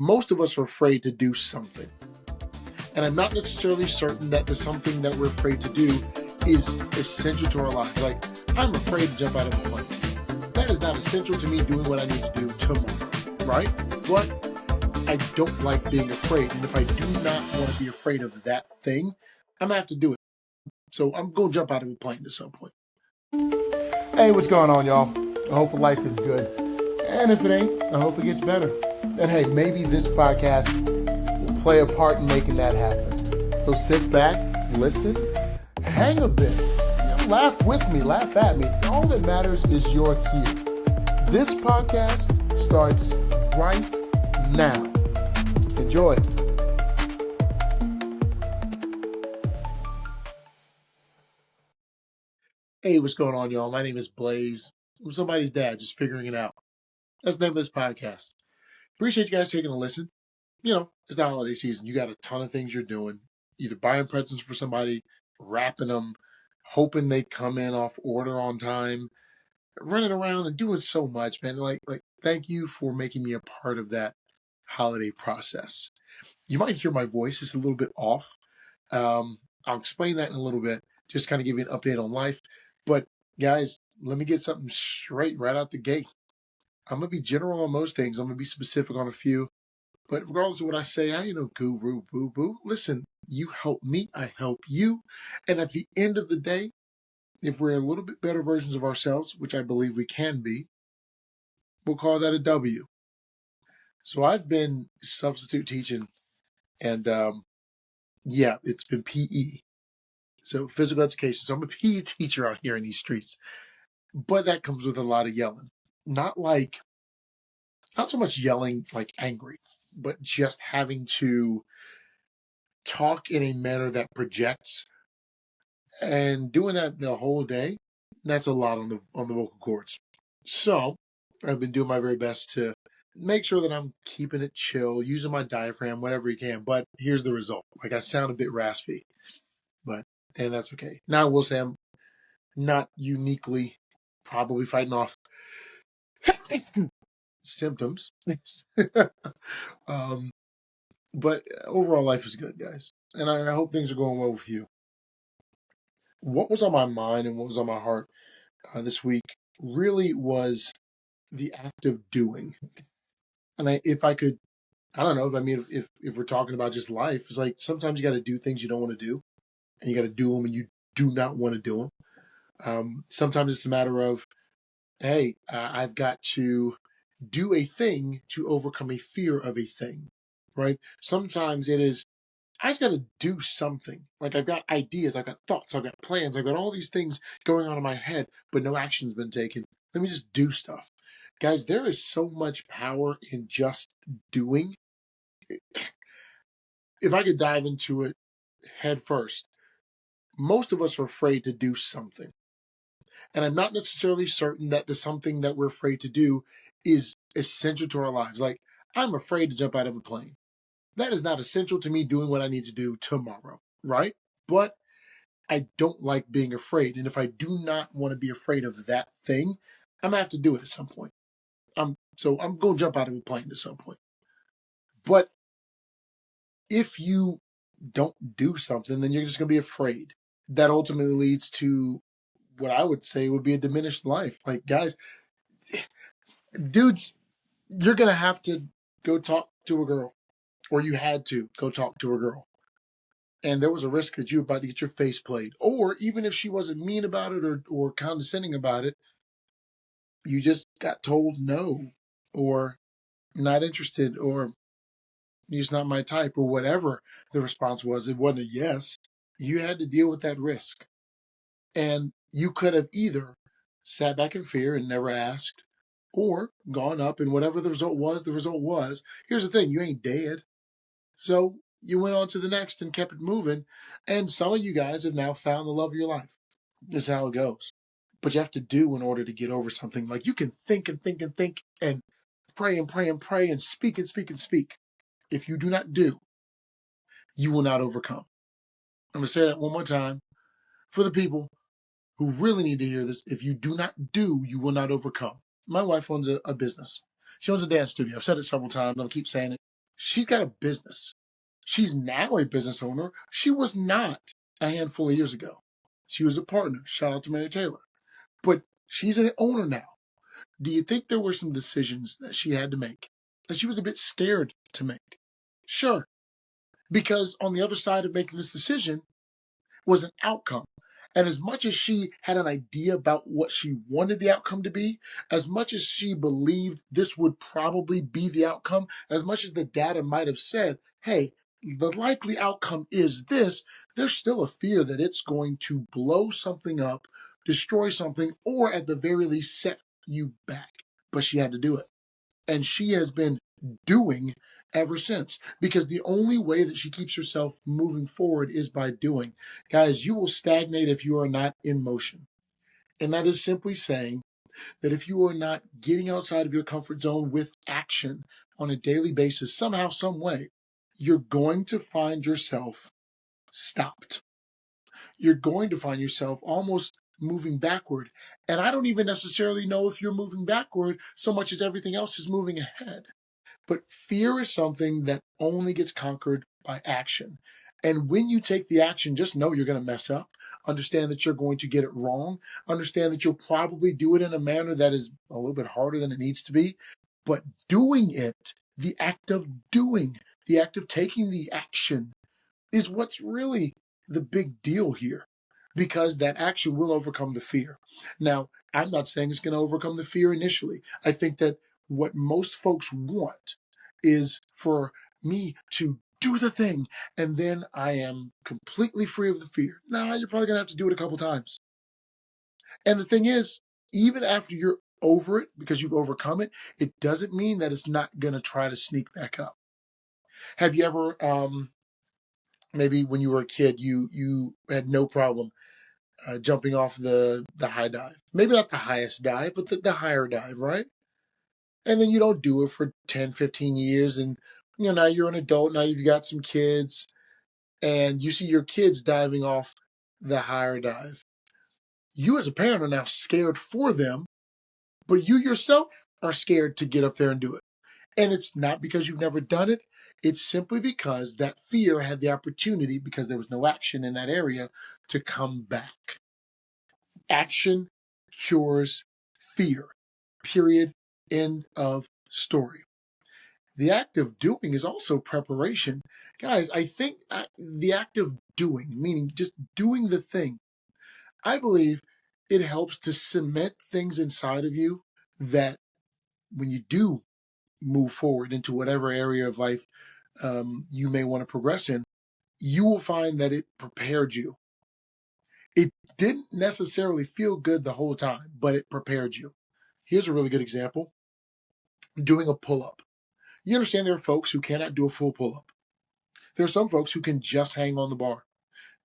Most of us are afraid to do something. And I'm not necessarily certain that the something that we're afraid to do is essential to our lives. Like, I'm afraid to jump out of a plane. That is not essential to me doing what I need to do tomorrow, right? But I don't like being afraid. And if I do not want to be afraid of that thing, I'm going to have to do it. So I'm going to jump out of a plane at some point. Hey, what's going on, y'all? I hope life is good. And if it ain't, I hope it gets better. And hey, maybe this podcast will play a part in making that happen. So sit back, listen, hang a bit, laugh with me, laugh at me. All that matters is you're here. This podcast starts right now. Enjoy. Hey, what's going on, y'all? My name is Blaze. I'm somebody's dad, just figuring it out. That's the name of this podcast. Appreciate you guys taking a listen. You know, it's the holiday season. You got a ton of things you're doing, either buying presents for somebody, wrapping them, hoping they come in off order on time, running around and doing so much, man. Like, thank you for making me a part of that holiday process. You might hear my voice is a little bit off. I'll explain that in a little bit, just kind of give you an update on life. But guys, let me get something straight right out the gate. I'm going to be general on most things. I'm going to be specific on a few. But regardless of what I say, I ain't no guru, boo-boo. Listen, you help me, I help you. And at the end of the day, if we're a little bit better versions of ourselves, which I believe we can be, we'll call that a W. So I've been substitute teaching, and yeah, it's been PE. So physical education. So I'm a PE teacher out here in these streets. But that comes with a lot of yelling. Not so much yelling like angry, but just having to talk in a manner that projects, and doing that the whole day. That's a lot on the vocal cords. So I've been doing my very best to make sure that I'm keeping it chill, using my diaphragm, whatever you can. But here's the result. Like, I sound a bit raspy, and that's okay. Now I will say I'm not uniquely probably fighting off symptoms. um, but overall, life is good, guys. And I hope things are going well with you. What was on my mind and what was on my heart this week really was the act of doing. And if I could, I don't know. I mean, if we're talking about just life, it's like sometimes you got to do things you don't want to do, and you got to do them, and you do not want to do them. Sometimes it's a matter of, hey, I've got to do a thing to overcome a fear of a thing, right? Sometimes it is, I just got to do something. Like, I've got ideas, I've got thoughts, I've got plans, I've got all these things going on in my head, but no action's been taken. Let me just do stuff. Guys, there is so much power in just doing. If I could dive into it head first, most of us are afraid to do something. And I'm not necessarily certain that the something that we're afraid to do is essential to our lives. Like, I'm afraid to jump out of a plane. That is not essential to me doing what I need to do tomorrow, right? But I don't like being afraid. And if I do not want to be afraid of that thing, I'm going to have to do it at some point. So I'm going to jump out of a plane at some point. But if you don't do something, then you're just going to be afraid. That ultimately leads to what I would say would be a diminished life. Like, guys, dudes, you're going to have to go talk to a girl, or you had to go talk to a girl. And there was a risk that you were about to get your face played. Or even if she wasn't mean about it or condescending about it, you just got told no, or not interested, or you're just not my type, or whatever the response was. It wasn't a yes. You had to deal with that risk. And you could have either sat back in fear and never asked, or gone up, and whatever the result was, the result was. Here's the thing, you ain't dead. So you went on to the next and kept it moving. And some of you guys have now found the love of your life. This is how it goes. But you have to do in order to get over something. Like, you can think and think and think and pray and pray and pray and speak and speak and speak. If you do not do, you will not overcome. I'm going to say that one more time for the people who really need to hear this. If you do not do, you will not overcome. My wife owns a business. She owns a dance studio. I've said it several times. I'll keep saying it. She's got a business. She's now a business owner. She was not a handful of years ago. She was a partner. Shout out to Mary Taylor. But she's an owner now. Do you think there were some decisions that she had to make that she was a bit scared to make? Sure. Because on the other side of making this decision was an outcome. And as much as she had an idea about what she wanted the outcome to be, as much as she believed this would probably be the outcome, as much as the data might have said, hey, the likely outcome is this, there's still a fear that it's going to blow something up, destroy something, or at the very least set you back. But she had to do it. And she has been doing ever since, because the only way that she keeps herself moving forward is by doing. Guys, you will stagnate if you are not in motion. And that is simply saying that if you are not getting outside of your comfort zone with action on a daily basis, somehow, some way, you're going to find yourself stopped. You're going to find yourself almost moving backward. And I don't even necessarily know if you're moving backward so much as everything else is moving ahead. But fear is something that only gets conquered by action. And when you take the action, just know you're going to mess up. Understand that you're going to get it wrong. Understand that you'll probably do it in a manner that is a little bit harder than it needs to be. But doing it, the act of doing, the act of taking the action is what's really the big deal here, because that action will overcome the fear. Now, I'm not saying it's going to overcome the fear initially. I think that what most folks want is for me to do the thing and then I am completely free of the fear. Nah, you're probably going to have to do it a couple times. And the thing is, even after you're over it, because you've overcome it, it doesn't mean that it's not going to try to sneak back up. Have you ever, maybe when you were a kid, you had no problem jumping off the high dive? Maybe not the highest dive, but the higher dive, right? And then you don't do it for 10, 15 years. And, now you're an adult. Now you've got some kids and you see your kids diving off the higher dive. You as a parent are now scared for them, but you yourself are scared to get up there and do it. And it's not because you've never done it. It's simply because that fear had the opportunity, because there was no action in that area, to come back. Action cures fear. Period. End of story. The act of doing is also preparation. Guys, I think the act of doing, meaning just doing the thing, I believe it helps to cement things inside of you that when you do move forward into whatever area of life you may want to progress in, you will find that it prepared you. It didn't necessarily feel good the whole time, but it prepared you. Here's a really good example. Doing a pull-up. You understand there are folks who cannot do a full pull-up. There are some folks who can just hang on the bar.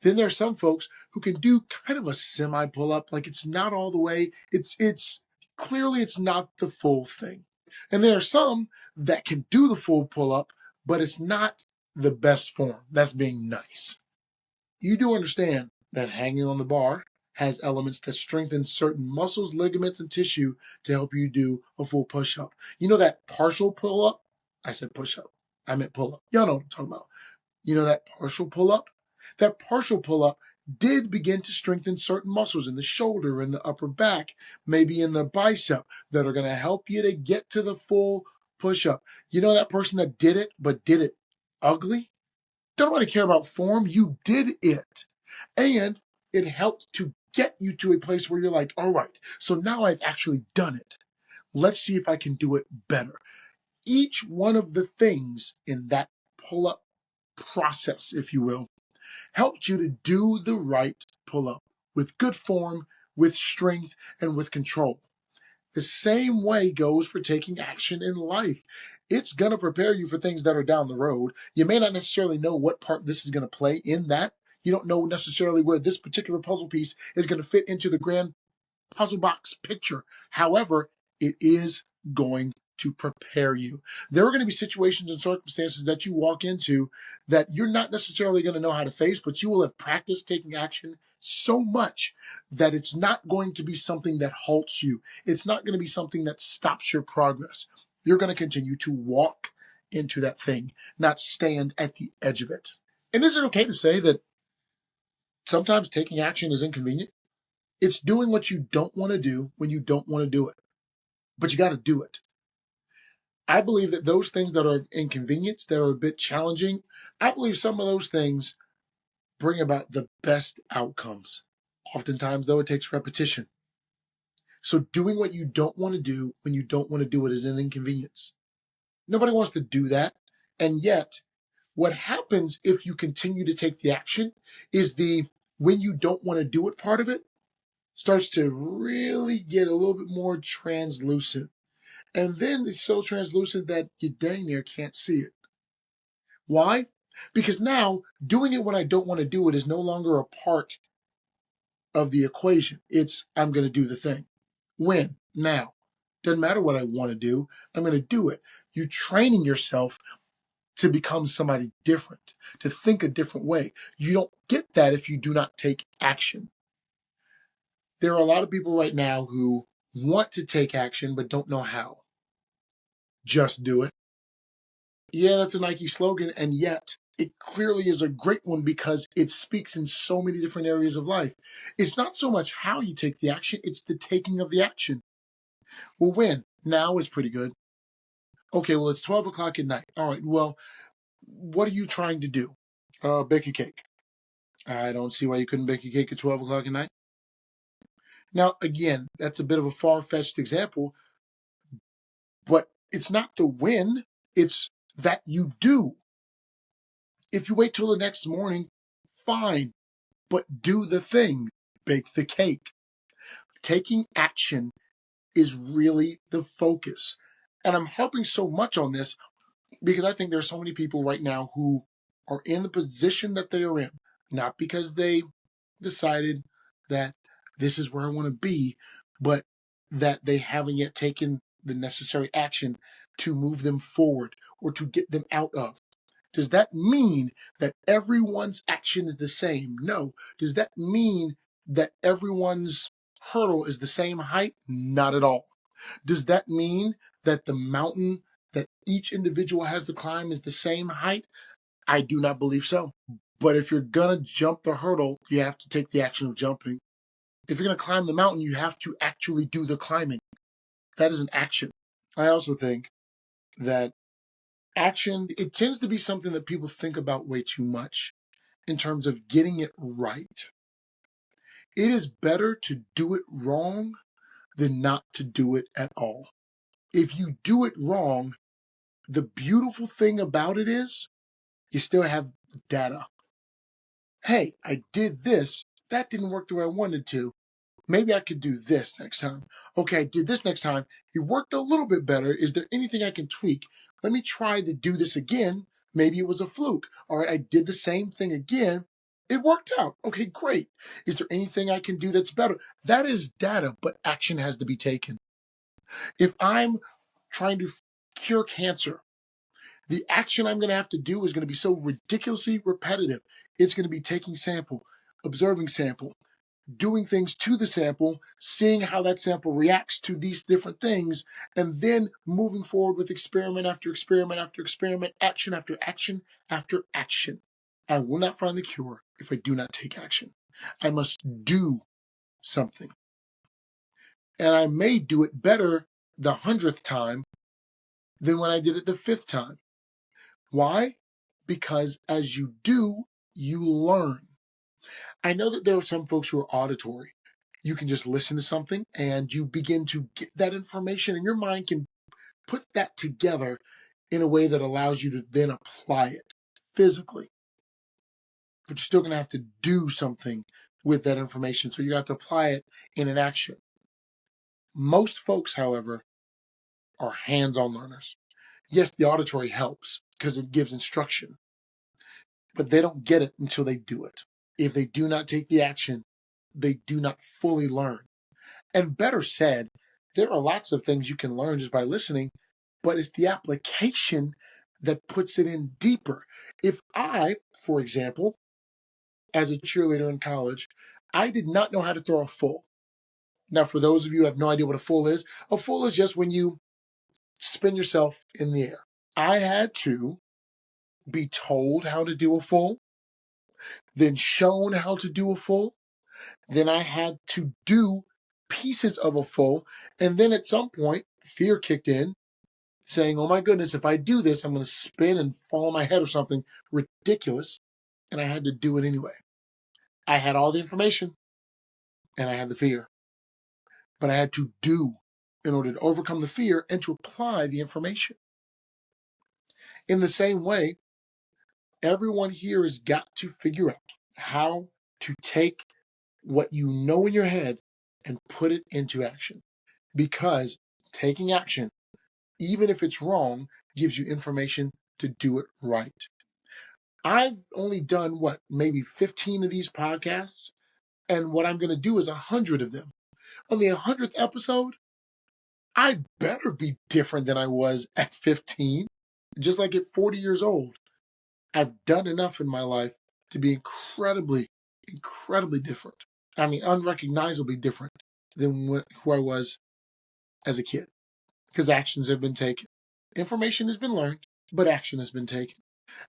Then there are some folks who can do kind of a semi pull-up, like it's not all the way. It's clearly it's not the full thing. And there are some that can do the full pull-up, but it's not the best form. That's being nice. You do understand that hanging on the bar has elements that strengthen certain muscles, ligaments, and tissue to help you do a full push-up. You know that partial pull-up? I said push-up. I meant pull-up. Y'all know what I'm talking about. You know that partial pull-up? That partial pull-up did begin to strengthen certain muscles in the shoulder, in the upper back, maybe in the bicep, that are going to help you to get to the full push-up. You know that person that did it, but did it ugly? Don't really care about form. You did it. And it helped to get you to a place where you're like, all right, so now I've actually done it. Let's see if I can do it better. Each one of the things in that pull-up process, if you will, helped you to do the right pull-up with good form, with strength, and with control. The same way goes for taking action in life. It's going to prepare you for things that are down the road. You may not necessarily know what part this is going to play in that. You don't know necessarily where this particular puzzle piece is going to fit into the grand puzzle box picture. However, it is going to prepare you. There are going to be situations and circumstances that you walk into that you're not necessarily going to know how to face, but you will have practiced taking action so much that it's not going to be something that halts you. It's not going to be something that stops your progress. You're going to continue to walk into that thing, not stand at the edge of it. And is it okay to say that sometimes taking action is inconvenient? It's doing what you don't want to do when you don't want to do it, but you got to do it. I believe that those things that are inconvenience, that are a bit challenging, I believe some of those things bring about the best outcomes. Oftentimes, though, it takes repetition. So doing what you don't want to do when you don't want to do it is an inconvenience. Nobody wants to do that. And yet, what happens if you continue to take the action is the when you don't want to do it part of it starts to really get a little bit more translucent. And then it's so translucent that you dang near can't see it. Why? Because now doing it when I don't want to do it is no longer a part of the equation. It's I'm going to do the thing. When? Now. Doesn't matter what I want to do. I'm going to do it. You're training yourself to become somebody different, to think a different way. You don't get that if you do not take action. There are a lot of people right now who want to take action but don't know how. Just do it. Yeah, that's a Nike slogan, and yet it clearly is a great one because it speaks in so many different areas of life. It's not so much how you take the action, it's the taking of the action. Well, when? Now is pretty good. Okay, well, it's 12 o'clock at night. All right, well, what are you trying to do? Bake a cake. I don't see why you couldn't bake a cake at 12 o'clock at night. Now, again, that's a bit of a far-fetched example, but it's not the when, it's that you do. If you wait till the next morning, fine, but do the thing. Bake the cake. Taking action is really the focus. And I'm harping so much on this because I think there's so many people right now who are in the position that they are in, not because they decided that this is where I want to be, but that they haven't yet taken the necessary action to move them forward or to get them out of. Does that mean that everyone's action is the same? No. Does that mean that everyone's hurdle is the same height? Not at all. Does that mean that the mountain that each individual has to climb is the same height? I do not believe so. But if you're going to jump the hurdle, you have to take the action of jumping. If you're going to climb the mountain, you have to actually do the climbing. That is an action. I also think that action, it tends to be something that people think about way too much in terms of getting it right. It is better to do it wrong than not to do it at all. If you do it wrong, the beautiful thing about it is you still have data. Hey, I did this. That didn't work the way I wanted to. Maybe I could do this next time. Okay, I did this next time. It worked a little bit better. Is there anything I can tweak? Let me try to do this again. Maybe it was a fluke. All right, I did the same thing again. It worked out. Okay, great. Is there anything I can do that's better? That is data, but action has to be taken. If I'm trying to cure cancer, the action I'm going to have to do is going to be so ridiculously repetitive. It's going to be taking sample, observing sample, doing things to the sample, seeing how that sample reacts to these different things, and then moving forward with experiment after experiment after experiment, action after action after action. I will not find the cure if I do not take action. I must do something. And I may do it better the 100th time than when I did it the 5th time. Why? Because as you do, you learn. I know that there are some folks who are auditory. You can just listen to something and you begin to get that information, and your mind can put that together in a way that allows you to then apply it physically. But you're still going to have to do something with that information, so you have to apply it in an action. Most folks, however, are hands-on learners. Yes, the auditory helps because it gives instruction, but they don't get it until they do it. If they do not take the action, they do not fully learn. And better said, there are lots of things you can learn just by listening, but it's the application that puts it in deeper. If I, for example, as a cheerleader in college, I did not know how to throw a full. Now, for those of you who have no idea what a full is just when you spin yourself in the air. I had to be told how to do a full, then shown how to do a full, then I had to do pieces of a full, and then at some point, fear kicked in, saying, oh my goodness, if I do this, I'm going to spin and fall on my head or something ridiculous, and I had to do it anyway. I had all the information, and I had the fear, but I had to do in order to overcome the fear and to apply the information. In the same way, everyone here has got to figure out how to take what you know in your head and put it into action. Because taking action, even if it's wrong, gives you information to do it right. I've only done, maybe 15 of these podcasts, and what I'm going to do is 100 of them. On the 100th episode, I better be different than I was at 15, just like at 40 years old. I've done enough in my life to be incredibly, incredibly different. I mean, unrecognizably different than who I was as a kid, because actions have been taken. Information has been learned, but action has been taken.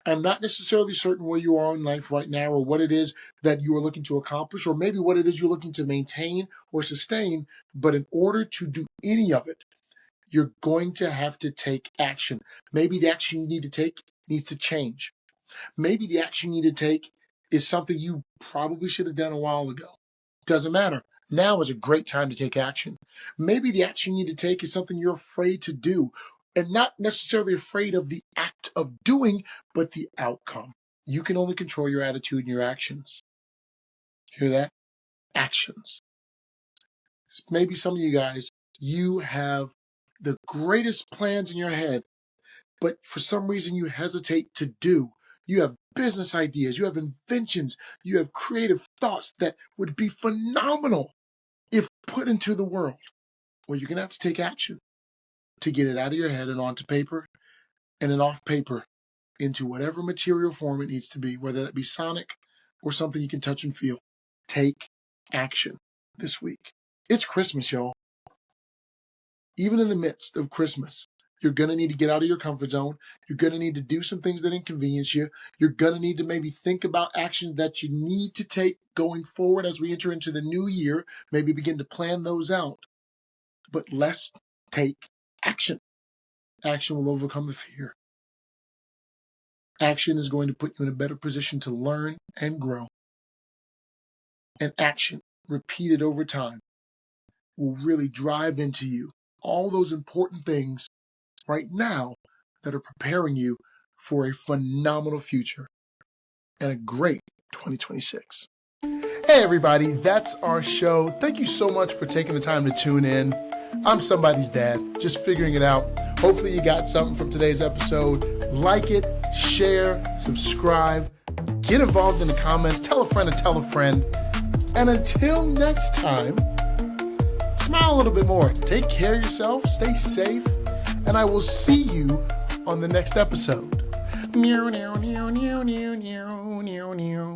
I'm not necessarily certain where you are in life right now, or what it is that you are looking to accomplish, or maybe what it is you're looking to maintain or sustain, but in order to do any of it, you're going to have to take action. Maybe the action you need to take needs to change. Maybe the action you need to take is something you probably should have done a while ago. Doesn't matter. Now is a great time to take action. Maybe the action you need to take is something you're afraid to do, and not necessarily afraid of the act of doing, but the outcome. You can only control your attitude and your actions. Hear that? Actions. Maybe some of you guys, you have the greatest plans in your head, but for some reason you hesitate to do. You have business ideas, you have inventions, you have creative thoughts that would be phenomenal if put into the world. Well, you're going to have to take action to get it out of your head and onto paper, and then off paper into whatever material form it needs to be, whether that be sonic or something you can touch and feel. Take action this week. It's Christmas, y'all. Even in the midst of Christmas, you're going to need to get out of your comfort zone. You're going to need to do some things that inconvenience you. You're going to need to maybe think about actions that you need to take going forward as we enter into the new year. Maybe begin to plan those out. But let's take action. Action will overcome the fear. Action is going to put you in a better position to learn and grow. And action, repeated over time, will really drive into you all those important things right now that are preparing you for a phenomenal future and a great 2026. Hey everybody, that's our show. Thank you so much for taking the time to tune in. I'm somebody's dad, just figuring it out. Hopefully you got something from today's episode. Like it, share, subscribe, get involved in the comments, tell a friend to tell a friend. And until next time, smile a little bit more. Take care of yourself, stay safe, and I will see you on the next episode. Meow, meow, meow, meow, meow, meow, meow, meow.